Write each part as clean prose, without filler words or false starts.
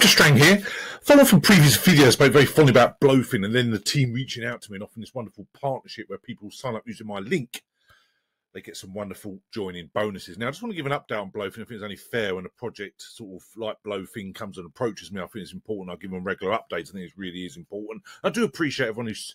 CryptoStrang here. Follow from previous videos, spoke very fondly about BloFin and then the team reaching out to me and offering this wonderful partnership where people sign up using my link. They get some wonderful joining bonuses. Now, I just want to give an update on BloFin. I think it's only fair when a project sort of like BloFin comes and approaches me. I think it's important. I'll give them regular updates. I think it really is important. I do appreciate everyone who's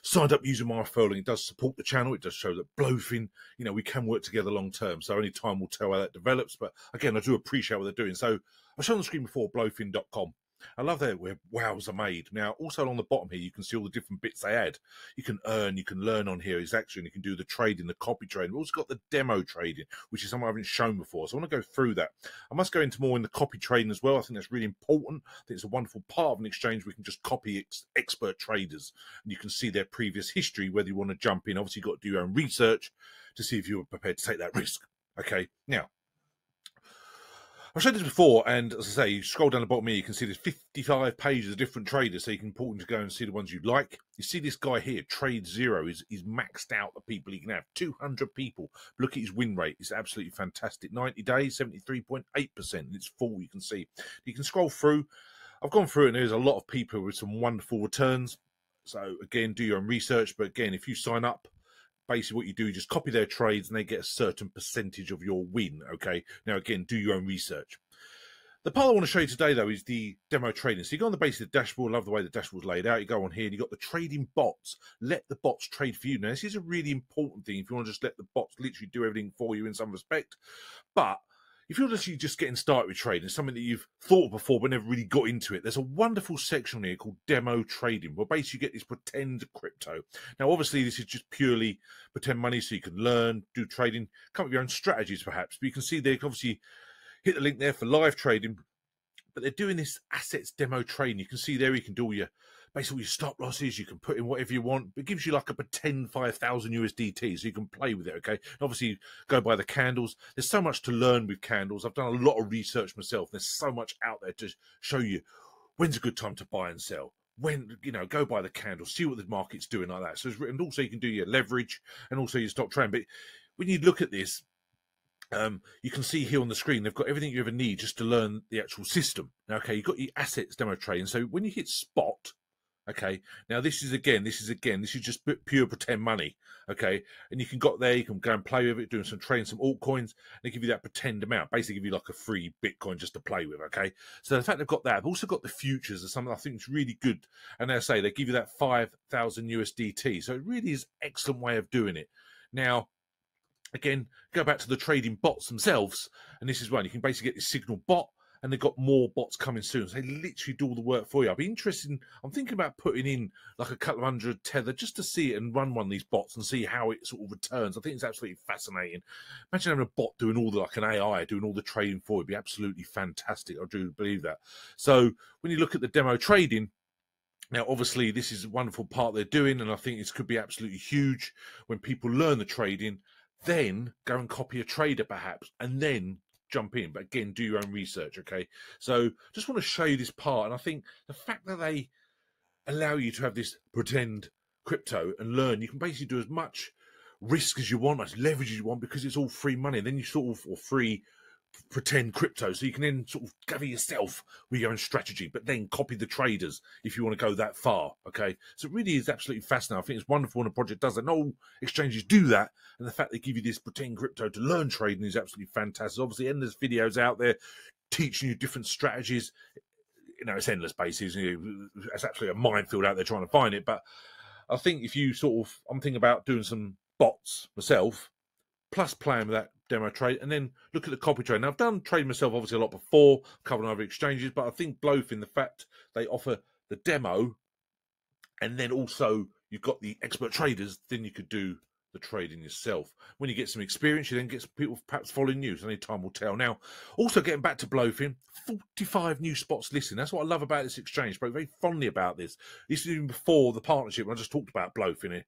signed up using my referral link. It does support the channel. It does show that BloFin, you know, we can work together long term. So only time will tell how that develops. But again, I do appreciate what they're doing. So I've shown on the screen before, BloFin.com. I love that where wows are made. Now, also along the bottom here, you can see all the different bits they add. You can earn, you can learn on here exactly, and you can do the trading, the copy trading. We've also got the demo trading, which is something I haven't shown before. So I want to go through that. I must go into more in the copy trading as well. I think that's really important. I think it's a wonderful part of an exchange. We can just copy expert traders, and you can see their previous history, whether you want to jump in. Obviously, you've got to do your own research to see if you're prepared to take that risk. Okay, now, I've said this before, and as I say, you scroll down the bottom here, you can see there's 55 pages of different traders, so you can important to go and see the ones you like. You see this guy here, Trade Zero, he's maxed out the people he can have. 200 people. Look at his win rate. It's absolutely fantastic. 90 days, 73.8%. It's full, you can see. You can scroll through. I've gone through it, and there's a lot of people with some wonderful returns. So, again, do your own research. But, again, if you sign up, basically what you do, you just copy their trades and they get a certain percentage of your win, okay? Now, again, do your own research. The part I want to show you today, though, is the demo trading. So you go on the base of the dashboard. I love the way the dashboard's laid out. You go on here and you've got the trading bots. Let the bots trade for you. Now, this is a really important thing if you want to just let the bots literally do everything for you in some respect. But if you're literally just getting started with trading, something that you've thought of before but never really got into it, there's a wonderful section here called demo trading, where basically you get this pretend crypto. Now, obviously, this is just purely pretend money, so you can learn, do trading, come up with your own strategies perhaps. But you can see they obviously hit the link there for live trading, but they're doing this assets demo trading. You can see there you can do all your basically your stop losses, you can put in whatever you want. It gives you like a pretend 5,000 USDT, so you can play with it, okay? Obviously, go by the candles. There's so much to learn with candles. I've done a lot of research myself. There's so much out there to show you when's a good time to buy and sell. When, you know, go by the candles, see what the market's doing like that. So, and also you can do your leverage and also your stock trend. But when you look at this, you can see here on the screen, they've got everything you ever need just to learn the actual system. Now, okay, you've got your assets demo trading. So when you hit spot, okay, now this is just pure pretend money, okay, and you can go there, you can go and play with it, doing some trading, some altcoins, and they give you that pretend amount, basically give you like a free Bitcoin just to play with, okay. So the fact they've got that, they've also got the futures, as something I think is really good, and they say they give you that 5,000 USDT, so it really is an excellent way of doing it. Now, again, go back to the trading bots themselves, and this is one, you can basically get this signal bot, and they've got more bots coming soon. So they literally do all the work for you. I'd be interested in, I'm thinking about putting in like a couple of hundred tether just to see it and run one of these bots and see how it sort of returns. I think it's absolutely fascinating. Imagine having a bot doing all the, like an AI, doing all the trading for you. It'd be absolutely fantastic. I do believe that. So when you look at the demo trading, now, obviously, this is a wonderful part they're doing, and I think this could be absolutely huge when people learn the trading, then go and copy a trader perhaps, and then jump in. But again, do your own research, okay? So just want to show you this part, and I think the fact that they allow you to have this pretend crypto and learn, you can basically do as much risk as you want, much leverage as you want, because it's all free money. And then you sort of, or free pretend crypto, so you can then sort of gather yourself with your own strategy, but then copy the traders if you want to go that far, okay? So it really is absolutely fascinating. I think it's wonderful when a project does that. Not all exchanges do that, and the fact they give you this pretend crypto to learn trading is absolutely fantastic. Obviously, endless videos out there teaching you different strategies. You know, it's endless bases. It's absolutely a minefield out there trying to find it, but I think if you sort of, I'm thinking about doing some bots myself, plus playing with that demo trade, and then look at the copy trade. Now, I've done trading myself obviously a lot before, a couple of other exchanges, but I think BloFin, the fact they offer the demo, and then also you've got the expert traders, then you could do the trading yourself. When you get some experience, you then get some people perhaps following you, so only time will tell. Now, also getting back to BloFin, 45 new spots listing. That's what I love about this exchange. Spoke very fondly about this. This is even before the partnership, when I just talked about BloFin here.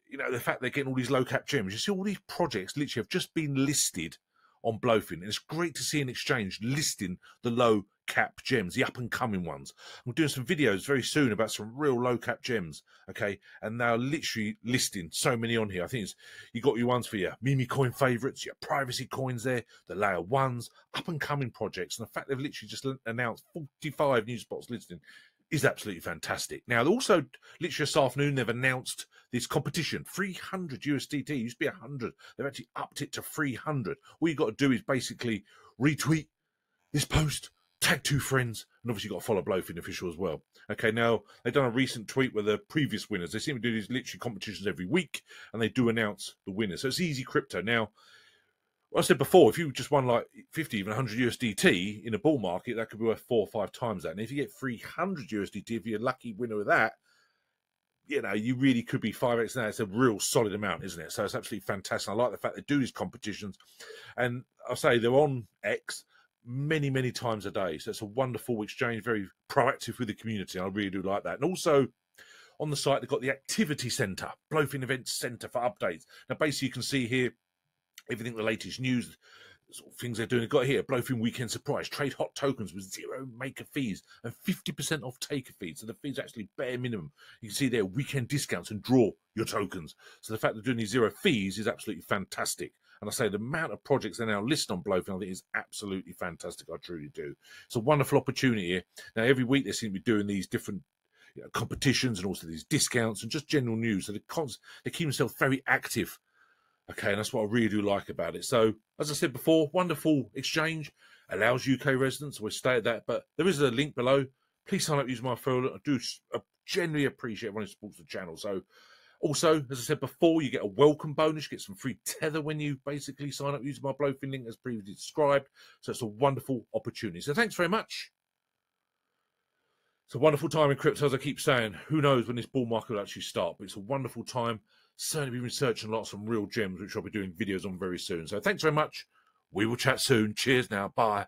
You know, the fact they're getting all these low cap gems. You see all these projects literally have just been listed on BloFin. And it's great to see an exchange listing the low cap gems, the up and coming ones. I'm doing some videos very soon about some real low cap gems, okay? And they're literally listing so many on here. I think you got your ones for your meme coin favorites, your privacy coins there, the layer ones, up and coming projects. And the fact they've literally just announced 45 new spots listing is absolutely fantastic. Now, also, literally this afternoon, they've announced this competition, 300 USDT. It used to be 100. They've actually upped it to 300. All you got to do is basically retweet this post, tag 2 friends, and obviously you've got to follow BloFin Official as well. Okay, now, they've done a recent tweet with the previous winners. They seem to do these literally competitions every week, and they do announce the winners. So it's easy crypto. Now, I said before, if you just won like 50, even 100 USDT in a bull market, that could be worth 4 or 5 times that. And if you get 300 USDT, if you're a lucky winner of that, you know, you really could be 5x now. It's a real solid amount, isn't it? So it's absolutely fantastic. I like the fact they do these competitions. And I'll say they're on X many, many times a day. So it's a wonderful exchange, very proactive with the community. I really do like that. And also, on the site, they've got the Activity Centre, BloFin Events Centre for updates. Now, basically, you can see here everything, the latest news, sort of things they're doing. They've got here, BloFin Weekend Surprise, trade hot tokens with 0 maker fees and 50% off taker fees. So the fees are actually bare minimum. You can see there, weekend discounts and draw your tokens. So the fact they're doing these 0 fees is absolutely fantastic. And I say the amount of projects they're now listed on BloFin, I think is absolutely fantastic. I truly do. It's a wonderful opportunity here. Now, every week they seem to be doing these different competitions and also these discounts and just general news. So they keep themselves very active. Okay, and that's what I really do like about it. So, as I said before, wonderful exchange, allows UK residents, we'll stay at that, but there is a link below. Please sign up using my referral. I do generally appreciate everyone who supports the channel. So, also, as I said before, you get a welcome bonus, you get some free tether when you basically sign up using my BloFin link as previously described. So, it's a wonderful opportunity. So, thanks very much. It's a wonderful time in crypto, as I keep saying. Who knows when this bull market will actually start, but it's a wonderful time. Certainly been researching lots of real gems, which I'll be doing videos on very soon. So thanks very much. We will chat soon. Cheers now. Bye.